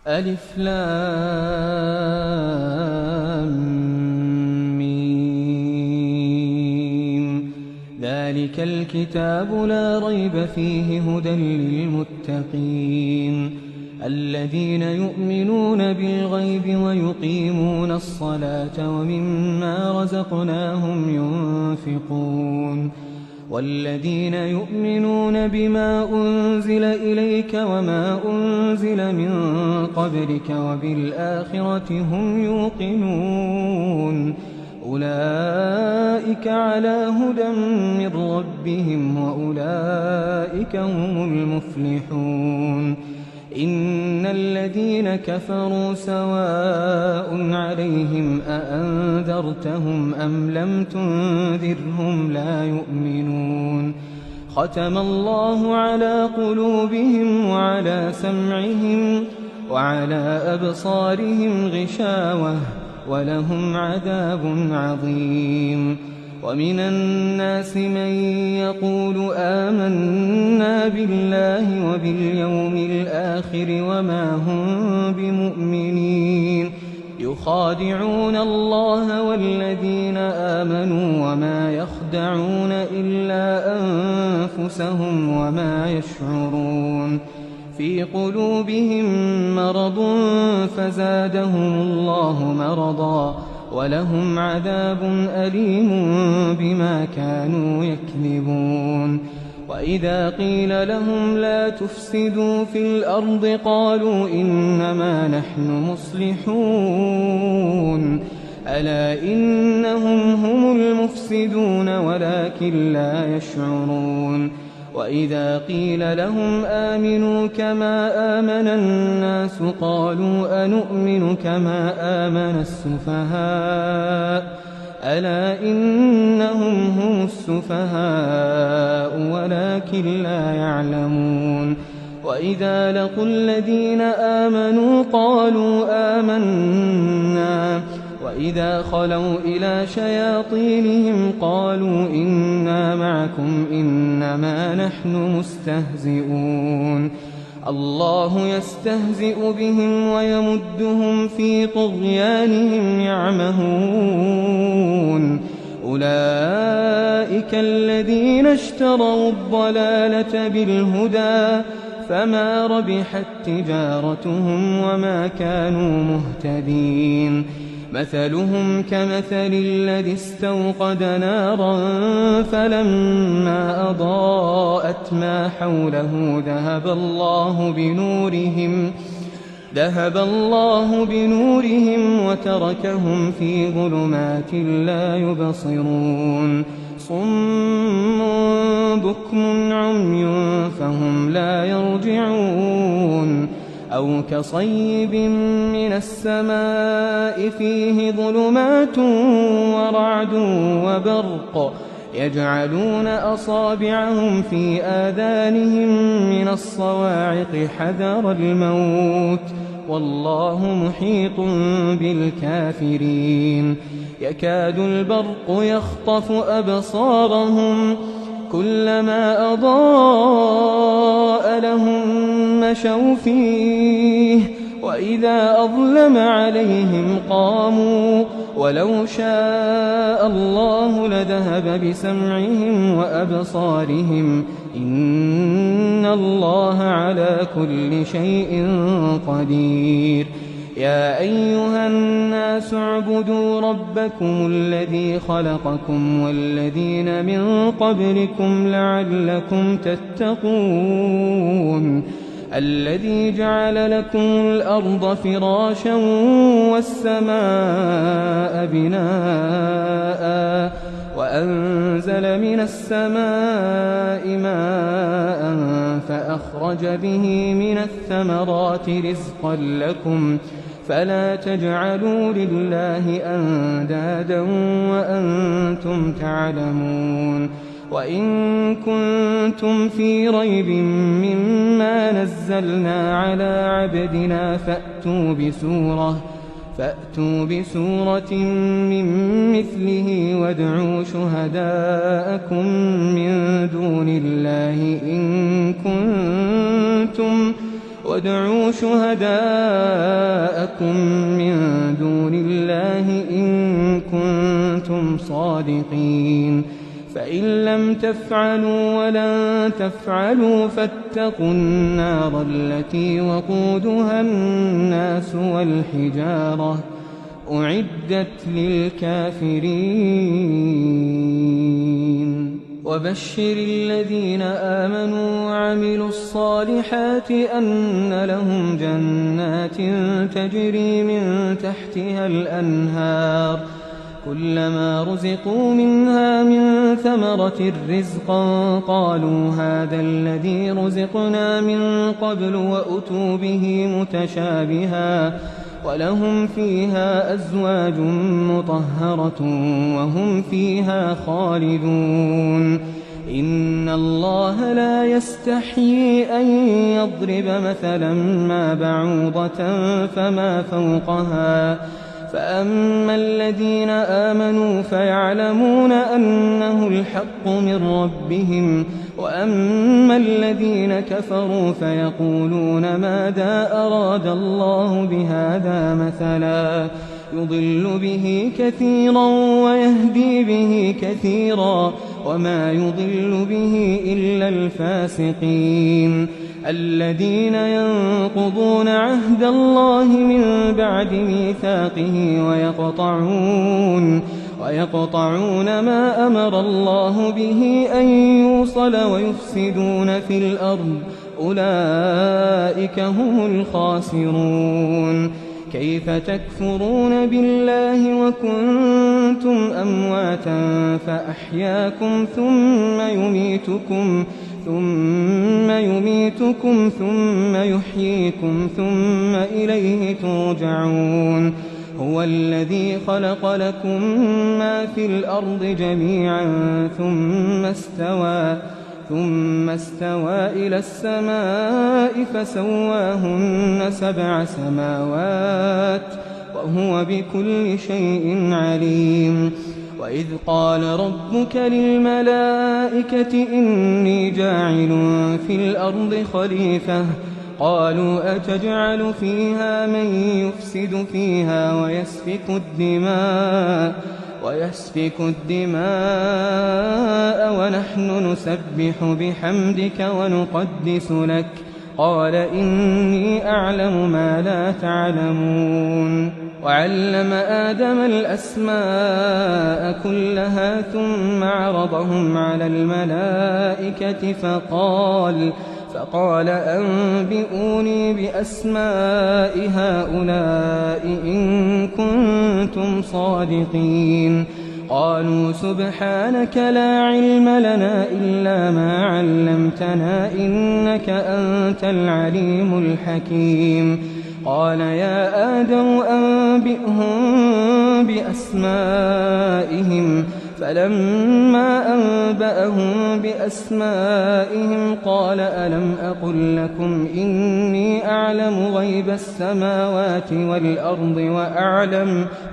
ألف لام ميم. ذلك الكتاب لا ريب فيه هدى للمتقين الذين يؤمنون بالغيب ويقيمون الصلاة ومما رزقناهم ينفقون والذين يؤمنون بما أنزل إليك وما أنزل من قبلك وبالآخرة هم يوقنون أولئك على هدى من ربهم وأولئك هم المفلحون إن الذين كفروا سواء عليهم أأنذرتهم أم لم تنذرهم لا يؤمنون ختم الله على قلوبهم وعلى سمعهم وعلى أبصارهم غشاوة ولهم عذاب عظيم ومن الناس من يقول آمنا بالله وباليوم الآخر وما هم بمؤمنين يخادعون الله والذين آمنوا وما يخدعون إلا أنفسهم وما يشعرون في قلوبهم مرض فزادهم الله مرضا ولهم عذاب أليم بما كانوا يكذبون وإذا قيل لهم لا تفسدوا في الأرض قالوا إنما نحن مصلحون ألا إنهم هم المفسدون ولكن لا يشعرون وإذا قيل لهم آمنوا كما آمن الناس قالوا أنؤمن كما آمن السفهاء ألا إنهم هم السفهاء ولكن لا يعلمون وإذا لقوا الذين آمنوا قالوا آمنا وإذا خلوا إلى شياطينهم قالوا إنا معكم إنما نحن مستهزئون الله يستهزئ بهم ويمدهم في طغيانهم يعمهون أولئك الذين اشتروا الضلالة بالهدى فما ربحت تجارتهم وما كانوا مهتدين مثلهم كمثل الذي استوقد نارا فلما أضاءت ما حوله ذهب الله بنورهم وتركهم في ظلمات لا يبصرون صم بكم عمي فهم لا يرجعون أو كصيب من السماء فيه ظلمات ورعد وبرق يجعلون أصابعهم في آذانهم من الصواعق حذر الموت والله محيط بالكافرين يكاد البرق يخطف أبصارهم كلما أضاء لهم مشوا فيه وإذا أظلم عليهم قاموا ولو شاء الله لذهب بسمعهم وأبصارهم إن الله على كل شيء قدير يا أيها الناس اعبدوا ربكم الذي خلقكم والذين من قبلكم لعلكم تتقون الذي جعل لكم الأرض فراشا والسماء بناء وأنزل من السماء ماء فأخرج به من الثمرات رزقا لكم فلا تجعلوا لله أندادا وأنتم تعلمون وإن كنتم في ريب مما نزلنا على عبدنا فأتوا بسورة من مثله وادعوا شهداءكم من دون الله إن كنتم وادعوا شهداءكم من دون الله إن كنتم صادقين فإن لم تفعلوا ولن تفعلوا فاتقوا النار التي وقودها الناس والحجارة أعدت للكافرين وبشر الذين آمنوا وعملوا الصالحات أن لهم جنات تجري من تحتها الأنهار كلما رزقوا منها من ثمرة رزقا قالوا هذا الذي رزقنا من قبل وأتوا به متشابها ولهم فيها أزواج مطهرة وهم فيها خالدون إن الله لا يستحيي أن يضرب مثلا ما بعوضة فما فوقها فأما الذين آمنوا فيعلمون أنه الحق من ربهم وأما الذين كفروا فيقولون ماذا أراد الله بهذا مثلا يضل به كثيرا ويهدي به كثيرا وما يضل به إلا الفاسقين الذين ينقضون عهد الله من بعد ميثاقه ويقطعون ما أمر الله به أن يوصل ويفسدون في الأرض أولئك هم الخاسرون كيف تكفرون بالله وكنتم أمواتا فأحياكم ثم يميتكم ثم يحييكم ثم إليه ترجعون هو الذي خلق لكم ما في الأرض جميعا ثم استوى إلى السماء فسواهن 7 سماوات وهو بكل شيء عليم وإذ قال ربك للملائكة إني جاعل في الأرض خليفة قالوا أتجعل فيها من يفسد فيها ويسفك الدماء ونحن نسبح بحمدك ونقدس لك قال إني أعلم ما لا تعلمون وعلم آدم الأسماء كلها ثم عرضهم على الملائكة فقال أنبئوني بأسماء هؤلاء إن كنتم صادقين قالوا سبحانك لا علم لنا إلا ما علمتنا إنك أنت العليم الحكيم قال يا آدم أنبئهم بأسمائهم فلما أنبأهم بأسمائهم قال ألم أقل لكم إني أعلم غيب السماوات والأرض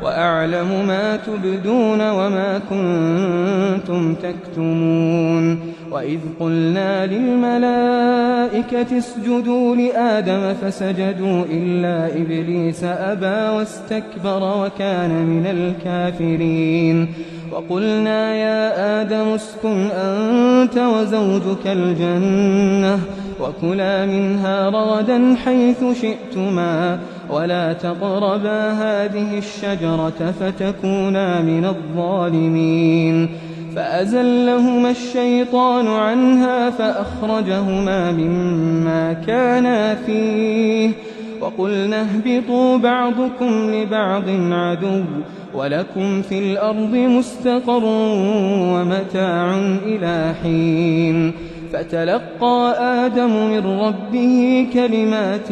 وأعلم ما تبدون وما كنتم تكتمون وإذ قلنا للملائكة اسجدوا لآدم فسجدوا إلا إبليس أبى واستكبر وكان من الكافرين وقلنا يا آدم اسكن أنت وزوجك الجنة وكلا منها رغدا حيث شئتما ولا تقربا هذه الشجرة فتكونا من الظالمين فأزلهما الشيطان عنها فأخرجهما مما كانا فيه وقلنا اهبطوا بعضكم لبعض عدو ولكم في الأرض مستقر ومتاع إلى حين فتلقى آدم من ربه كلمات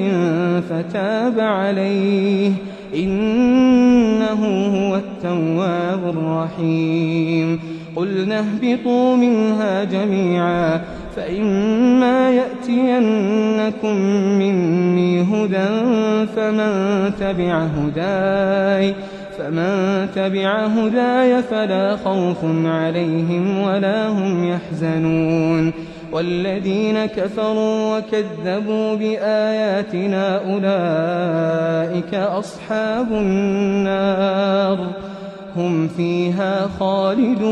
فتاب عليه إنه هو التواب الرحيم قلنا اهبطوا منها جميعا فإما يأتينكم مني هدى فمن تبع هداي فلا خوف عليهم ولا هم يحزنون والذين كفروا وكذبوا بآياتنا أولئك أصحاب النار هم فيها خالدون.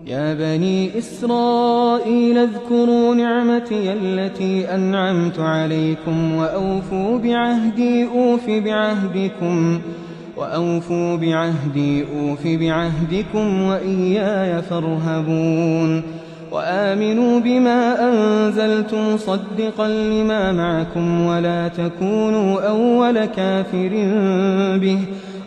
يا بني إسرائيل اذكروا نعمتي التي أنعمت عليكم وأوفوا بعهدي أوف بعهدكم وإياي فارهبون. وآمنوا بما أنزلت مصدقا لما معكم ولا تكونوا أول كافر به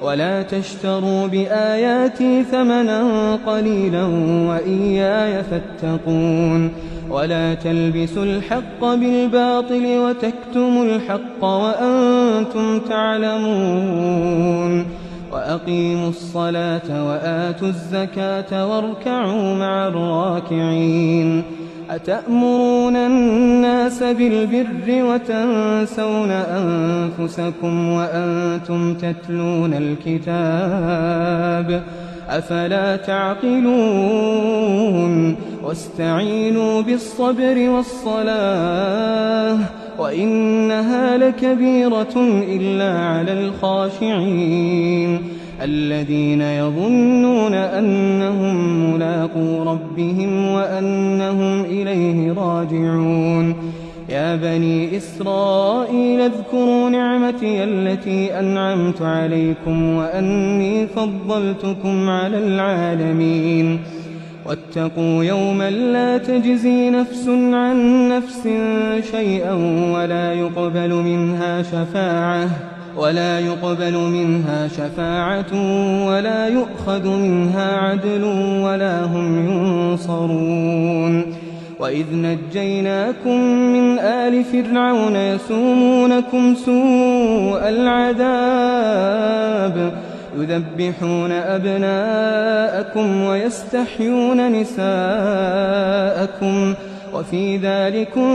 ولا تشتروا بآياتي ثمنا قليلا وإياي فاتقون. ولا تلبسوا الحق بالباطل وتكتموا الحق وأنتم تعلمون. وأقيموا الصلاة وآتوا الزكاة واركعوا مع الراكعين. أتأمرون الناس بالبر وتنسون أنفسكم وأنتم تتلون الكتاب أفلا تعقلون. واستعينوا بالصبر والصلاة وإنها لكبيرة إلا على الخاشعين الذين يظنون أنهم ملاقو ربهم وأنهم إليه راجعون. يا بني إسرائيل اذكروا نعمتي التي أنعمت عليكم وأني فضلتكم على العالمين. واتقوا يوما لا تجزي نفس عن نفس شيئا ولا يقبل منها شفاعة ولا يؤخذ منها عدل ولا هم ينصرون. وإذ نجيناكم من آل فرعون يسومونكم سوء العذاب يذبحون أبناءكم ويستحيون نساءكم وفي ذلكم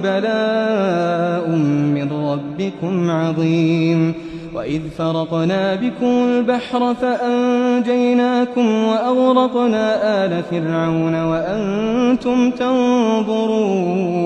بلاء من ربكم عظيم. وإذ فرقنا بكم البحر فأنجيناكم وأغرقنا آل فرعون وأنتم تنظرون.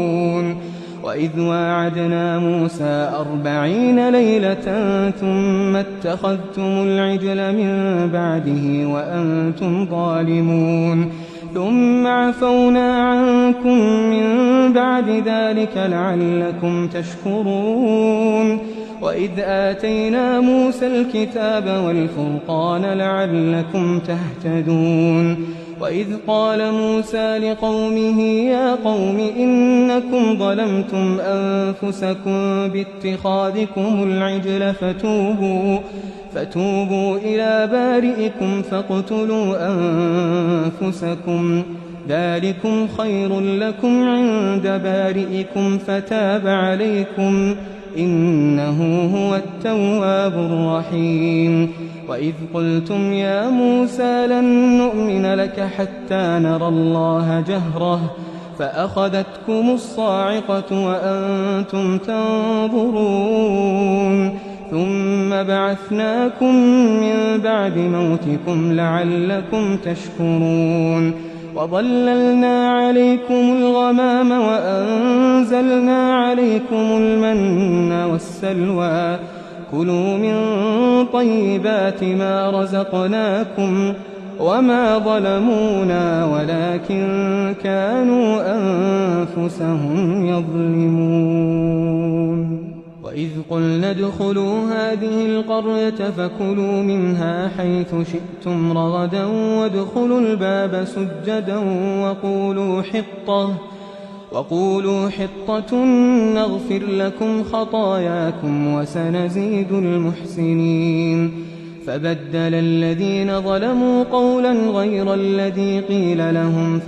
وإذ واعدنا موسى 40 ليلة ثم اتخذتم العجل من بعده وأنتم ظالمون ثم عفونا عنكم من بعد ذلك لعلكم تشكرون. وإذ آتينا موسى الكتاب والفرقان لعلكم تهتدون. وإذ قال موسى لقومه يا قوم إنكم ظلمتم أنفسكم باتخاذكم العجل فتوبوا إلى بارئكم فاقتلوا أنفسكم ذلكم خير لكم عند بارئكم فتاب عليكم إنه هو التواب الرحيم. وإذ قلتم يا موسى لن نؤمن لك حتى نرى الله جهرة فأخذتكم الصاعقة وأنتم تنظرون ثم بعثناكم من بعد موتكم لعلكم تشكرون. وظللنا عليكم الغمام وأنزلنا عليكم المن والسلوى كلوا من طيبات ما رزقناكم وما ظلمونا ولكن كانوا أنفسهم يظلمون. وإذ قلنا ادخلوا هذه القرية فكلوا منها حيث شئتم رغدا وادخلوا الباب سجدا وقولوا حطة نغفر لكم خطاياكم وسنزيد المحسنين. فبدل الذين ظلموا قولا غير الذي قيل لهم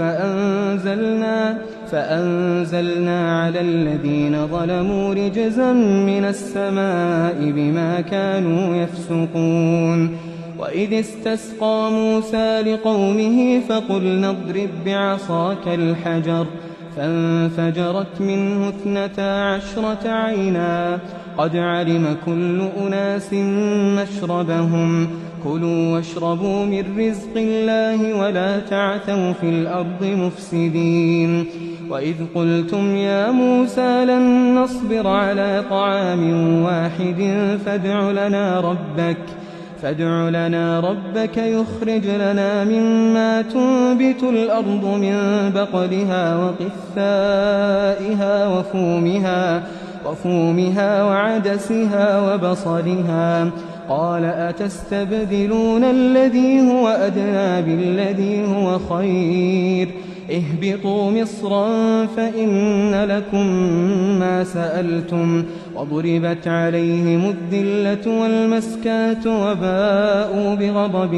فأنزلنا على الذين ظلموا رجزا من السماء بما كانوا يفسقون. وإذ استسقى موسى لقومه فقلنا اضرب بعصاك الحجر فانفجرت منه 12 عينا قد علم كل أناس مشربهم كلوا واشربوا من رزق الله ولا تعثوا في الأرض مفسدين وإذ قلتم يا موسى لن نصبر على طعام واحد فادع لنا ربك يخرج لنا مما تنبت الأرض من بقلها وقثائها وفومها وعدسها وبصلها قال أتستبدلون الذي هو أدنى بالذي هو خير اهبطوا مصرا فإن لكم ما سألتم وضربت عليهم الذلة والمسكنة وباءوا بغضب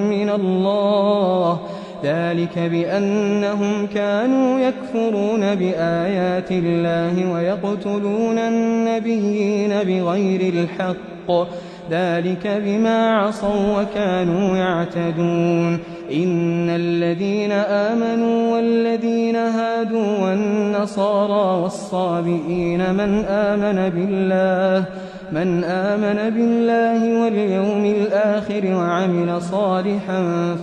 من الله ذلك بأنهم كانوا يكفرون بآيات الله ويقتلون النبيين بغير الحق ذلك بما عصوا وكانوا يعتدون إن الذين آمنوا والذين هادوا والنصارى والصابئين من آمن بالله واليوم الآخر وعمل صالحا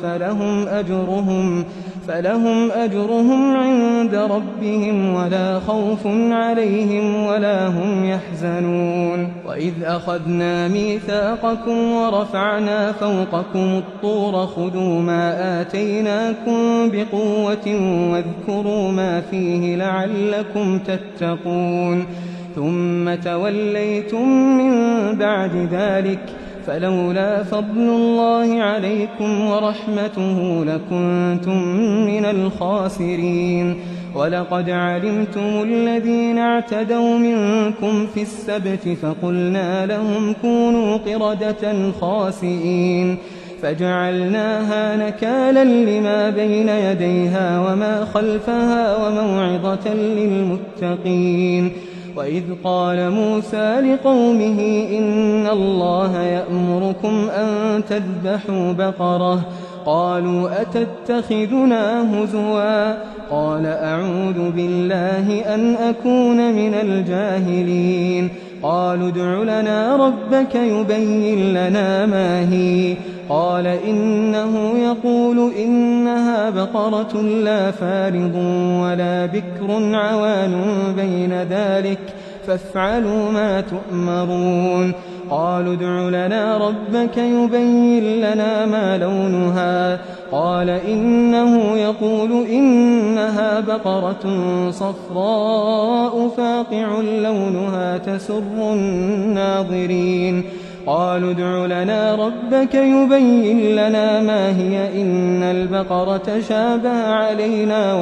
فلهم أجرهم عند ربهم ولا خوف عليهم ولا هم يحزنون وإذ أخذنا ميثاقكم ورفعنا فوقكم الطور خذوا ما آتيناكم بقوة واذكروا ما فيه لعلكم تتقون ثم توليتم من بعد ذلك فلولا فضل الله عليكم ورحمته لكنتم من الخاسرين ولقد علمتم الذين اعتدوا منكم في السبت فقلنا لهم كونوا قردة خاسئين فجعلناها نكالا لما بين يديها وما خلفها وموعظة للمتقين وإذ قال موسى لقومه إن الله يأمركم أن تذبحوا بقرة قالوا أتتخذنا هزوا قال أعوذ بالله أن أكون من الجاهلين قالوا ادع لنا ربك يبين لنا ما هي قال إنه يقول إنها بقرة لا فارض ولا بكر عوان بين ذلك فافعلوا ما تؤمرون قالوا ادع لنا ربك يبين لنا ما لونها قال إنه يقول إنها بقرة صفراء فاقع لونها تسر الناظرين قالوا ادع لنا ربك يبين لنا ما هي إن البقرة شابه علينا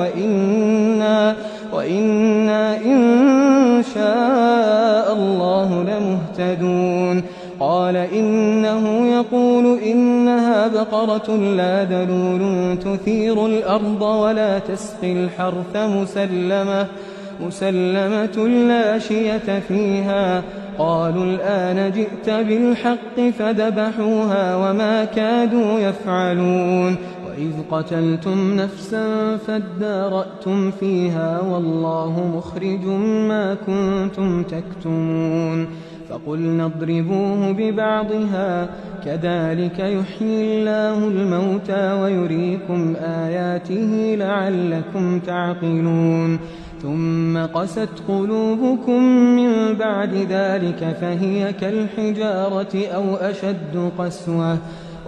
وإنا إن شاء الله لمهتدون قال إنه يقول إنها بقرة لا ذلول تثير الأرض ولا تسقي الحرث مسلمة لا شية فيها قالوا الآن جئت بالحق فذبحوها وما كادوا يفعلون وإذ قتلتم نفسا فادارأتم فيها والله مخرج ما كنتم تكتمون فقلنا اضربوه ببعضها كذلك يحيي الله الموتى ويريكم آياته لعلكم تعقلون ثم قست قلوبكم من بعد ذلك فهي كالحجارة أو أشد قسوة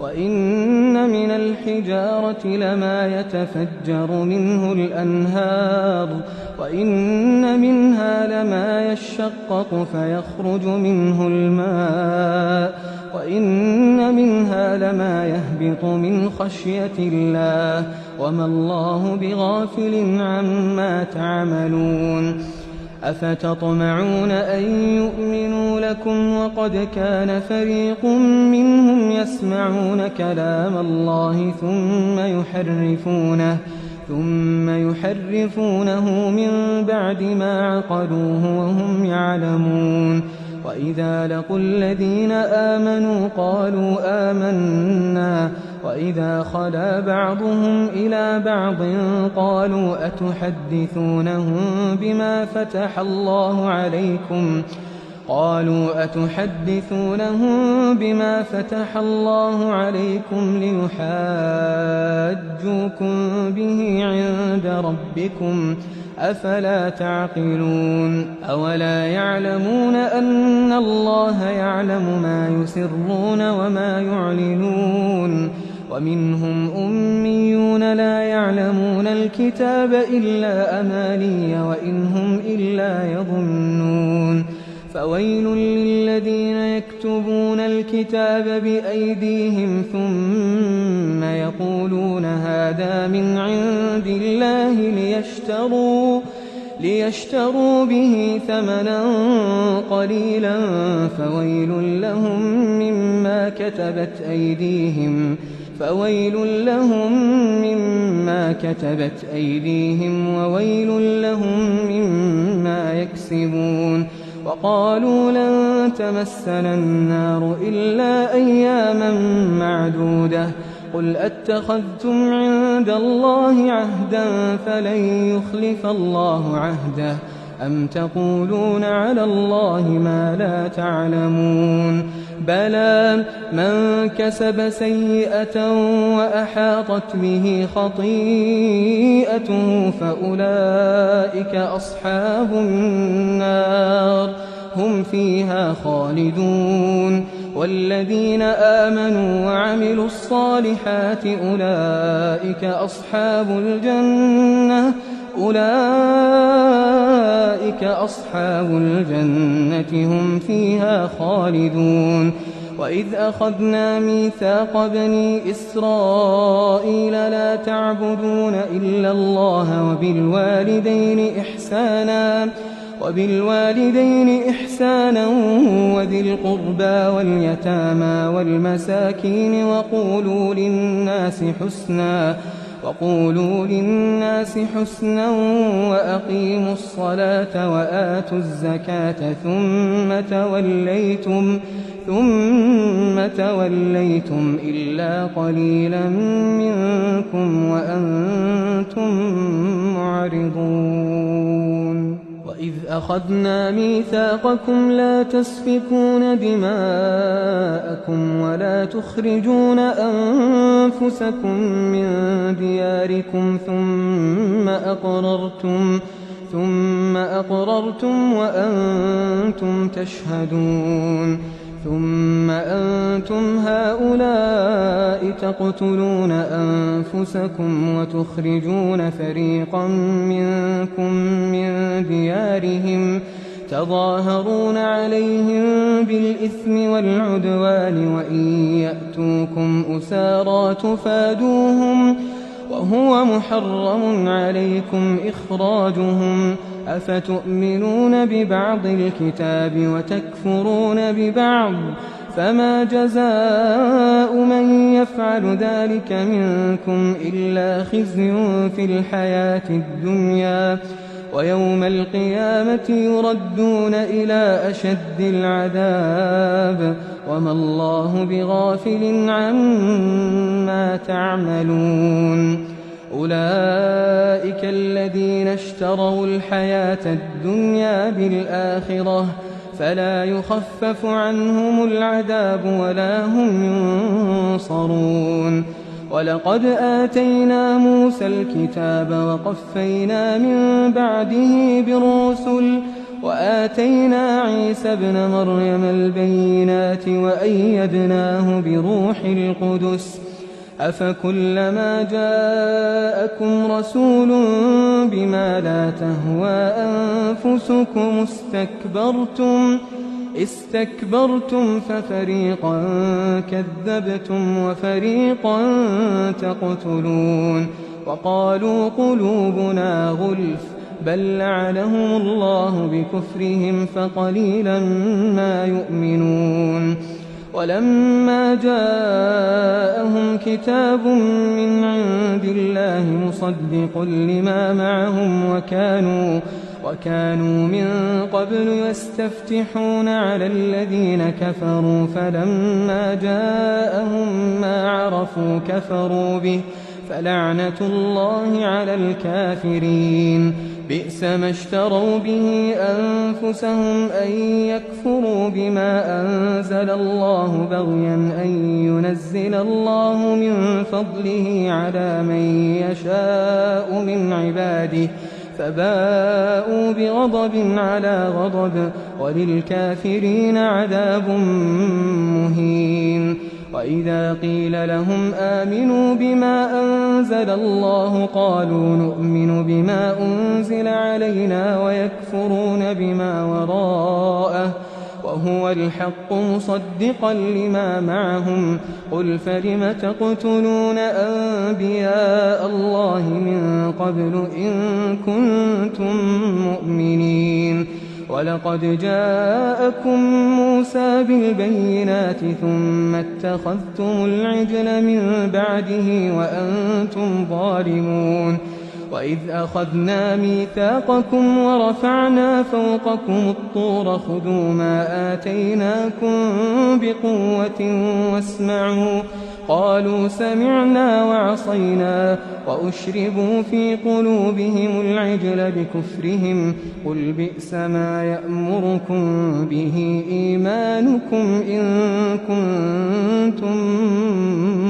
وإن من الحجارة لما يتفجر منه الأنهار وإن منها لما يشقق فيخرج منه الماء وإن منها لما يهبط من خشية الله وما الله بغافل عما تعملون أفتطمعون أن يؤمنوا لكم وقد كان فريق منهم يسمعون كلام الله ثم يحرفونه من بعد ما عقلوه وهم يعلمون وإذا لقوا الذين آمنوا قالوا آمنا وإذا خلا بعضهم إلى بعض قالوا أتحدثونهم بما فتح الله عليكم ليحاجوكم به عند ربكم أفلا تعقلون أولا يعلمون أن الله يعلم ما يسرون وما يعلنون ومنهم أميون لا يعلمون الكتاب إلا أماني وإن هم إلا يظنون فويل للذين يكتبون الكتاب بأيديهم ثم يقولون هذا من عند الله ليشتروا به ثمنا قليلا فويل لهم مما كتبت أيديهم وويل لهم مما يكسبون وقالوا لن تمسنا النار إلا أياما معدودة قل أتخذتم عند الله عهدا فلن يخلف الله عهده أم تقولون على الله ما لا تعلمون بلى من كسب سيئة وأحاطت به خطيئته فأولئك أصحاب النار هم فيها خالدون والذين آمنوا وعملوا الصالحات أولئك أصحاب الجنة هم فيها خالدون وإذ أخذنا ميثاق بني إسرائيل لا تعبدون إلا الله وبالوالدين إحسانا وذي القربى واليتامى والمساكين وقولوا للناس حسنا وأقيموا الصلاة وآتوا الزكاة ثم توليتم إلا قليلا منكم وأنتم معرضون وإذ أخذنا ميثاقكم لا تسفكون دماءكم ولا تخرجون أنفسكم من دياركم ثم أقررتم وأنتم تشهدون ثم أنتم هؤلاء تقتلون أنفسكم وتخرجون فريقا منكم من ديارهم تظاهرون عليهم بالإثم والعدوان وإن يأتوكم أسارى تفادوهم وهو محرم عليكم إخراجهم أفتؤمنون ببعض الكتاب وتكفرون ببعض فما جزاء من يفعل ذلك منكم إلا خزي في الحياة الدنيا ويوم القيامة يردون إلى أشد العذاب وما الله بغافل عما تعملون أولئك الذين اشتروا الحياة الدنيا بالآخرة فلا يخفف عنهم العذاب ولا هم ينصرون ولقد آتينا موسى الكتاب وقفينا من بعده بالرسل وآتينا عيسى ابن مريم البينات وأيدناه بروح القدس أفكلما جاءكم رسول بما لا تهوى أنفسكم استكبرتم ففريقا كذبتم وفريقا تقتلون وقالوا قلوبنا غلف بل لعنهم الله بكفرهم فقليلا ما يؤمنون ولما جاءهم كتاب من عند الله مصدق لما معهم وكانوا من قبل يستفتحون على الذين كفروا فلما جاءهم ما عرفوا كفروا به فلعنة الله على الكافرين بئس ما اشتروا به أنفسهم أن يكفروا بما أنزل الله بغيا أن ينزل الله من فضله على من يشاء من عباده فباءوا بغضب على غضب وللكافرين عذاب مهين وإذا قيل لهم آمنوا بما أنزل الله قالوا نؤمن بما أنزل علينا ويكفرون بما وراءه وهو الحق مصدقا لما معهم قل فلم تقتلون أنبياء الله من قبل إن كنتم مؤمنين ولقد جاءكم موسى بالبينات ثم اتخذتم العجل من بعده وأنتم ظالمون وإذ أخذنا ميثاقكم ورفعنا فوقكم الطور خذوا ما آتيناكم بقوة واسمعوا قالوا سمعنا وعصينا وأشربوا في قلوبهم العجل بكفرهم قل بئس ما يأمركم به إيمانكم إن كنتم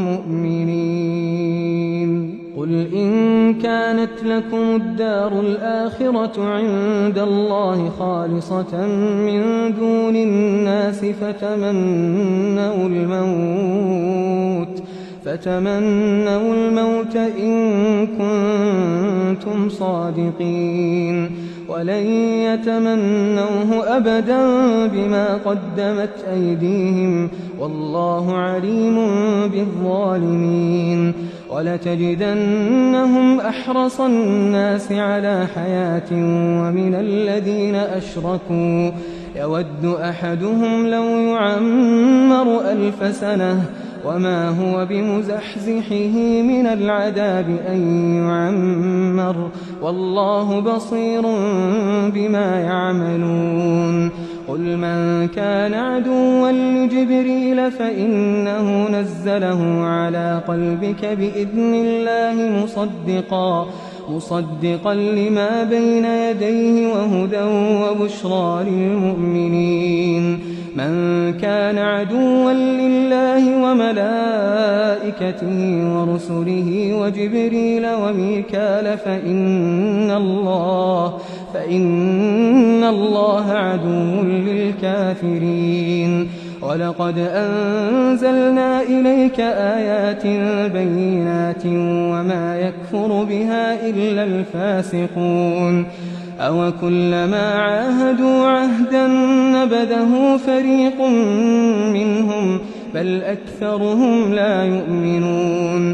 مؤمنين قل إن كانت لكم الدار الآخرة عند الله خالصة من دون الناس فتمنوا الموت إن كنتم صادقين ولن يتمنوه أبدا بما قدمت أيديهم والله عليم بالظالمين ولتجدنهم أحرص الناس على حياة ومن الذين أشركوا يود أحدهم لو يعمر 1000 سنة وما هو بمزحزحه من العذاب أن يعمر والله بصير بما يعملون قل من كان عدوا لجبريل فإنه نزله على قلبك بإذن الله مصدقا لما بين يديه وهدى وبشرى للمؤمنين من كان عدوا لله وملائكته ورسله وجبريل وميكال فإن الله عدو للكافرين ولقد أنزلنا إليك آيات بينات وما يكفر بها إلا الفاسقون أو كلما عاهدوا عهدا نبذه فريق منهم بل أكثرهم لا يؤمنون